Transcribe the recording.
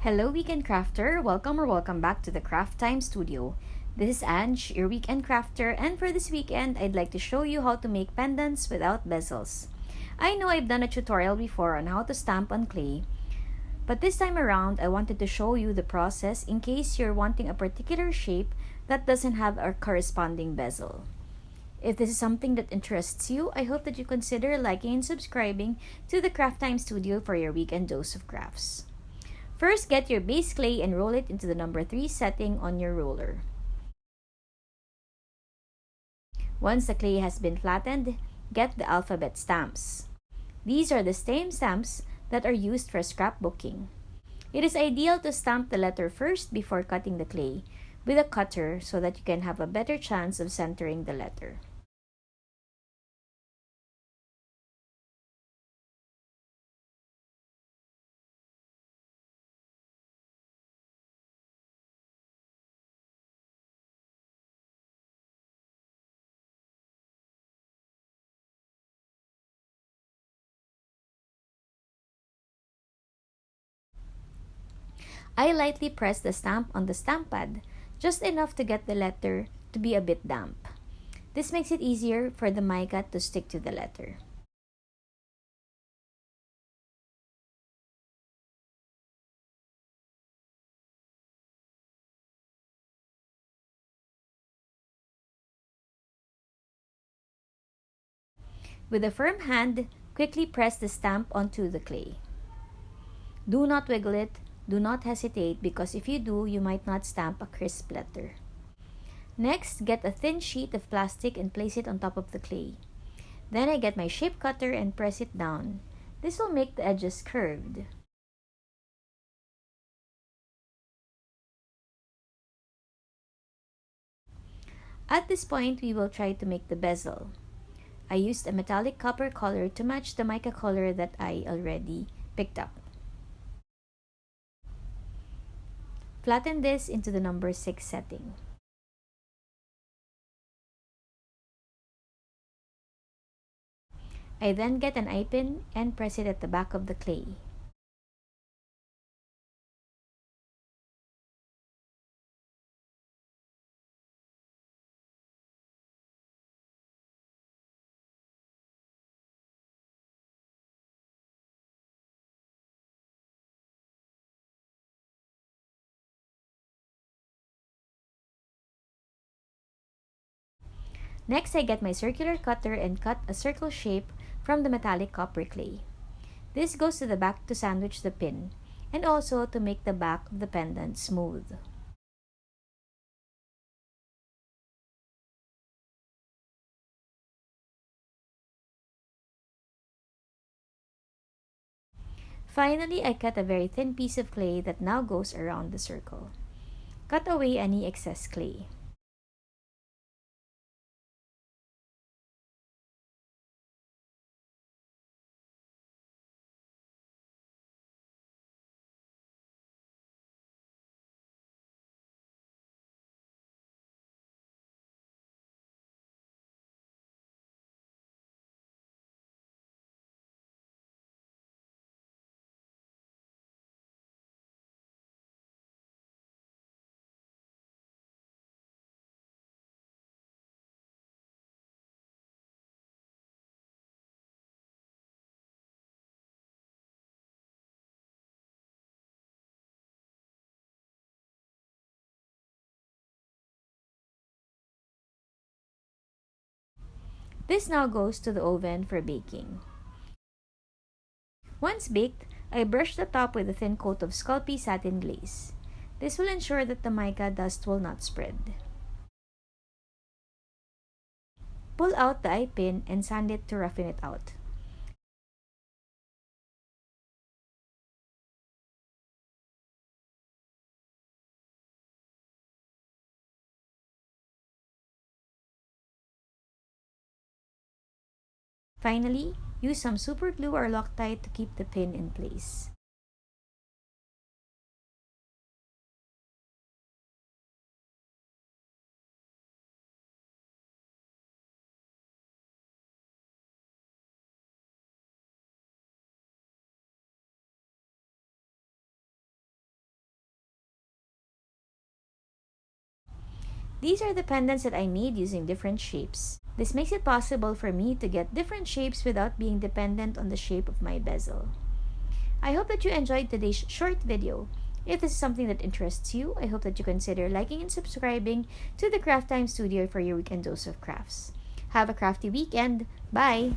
Hello, Weekend Crafter. Welcome back to the Craft Time Studio. This is Ange, your weekend crafter, and for this weekend, I'd like to show you how to make pendants without bezels. I know I've done a tutorial before on how to stamp on clay, but this time around, I wanted to show you the process in case you're wanting a particular shape that doesn't have a corresponding bezel. If this is something that interests you, I hope that you consider liking and subscribing to the Craft Time Studio for your weekend dose of crafts. First, get your base clay and roll it into the number 3 setting on your roller. Once the clay has been flattened, get the alphabet stamps. These are the same stamps that are used for scrapbooking. It is ideal to stamp the letter first before cutting the clay with a cutter so that you can have a better chance of centering the letter. I lightly press the stamp on the stamp pad, just enough to get the letter to be a bit damp. This makes it easier for the mica to stick to the letter. With a firm hand, quickly press the stamp onto the clay. Do not wiggle it, do not hesitate because if you do, you might not stamp a crisp letter. Next, get a thin sheet of plastic and place it on top of the clay. Then I get my shape cutter and press it down. This will make the edges curved. At this point, we will try to make the bezel. I used a metallic copper color to match the mica color that I already picked up. Flatten this into the number 6 setting. I then get an eye pin and press it at the back of the clay. Next, I get my circular cutter and cut a circle shape from the metallic copper clay. This goes to the back to sandwich the pin and also to make the back of the pendant smooth. Finally, I cut a very thin piece of clay that now goes around the circle. Cut away any excess clay. This now goes to the oven for baking. Once baked, I brush the top with a thin coat of Sculpey satin glaze. This will ensure that the mica dust will not spread. Pull out the eye pin and sand it to roughen it out. Finally, use some super glue or Loctite to keep the pin in place. These are the pendants that I made using different shapes. This makes it possible for me to get different shapes without being dependent on the shape of my bezel. I hope that you enjoyed today's short video. If this is something that interests you, I hope that you consider liking and subscribing to the Craft Time Studio for your weekend dose of crafts. Have a crafty weekend. Bye!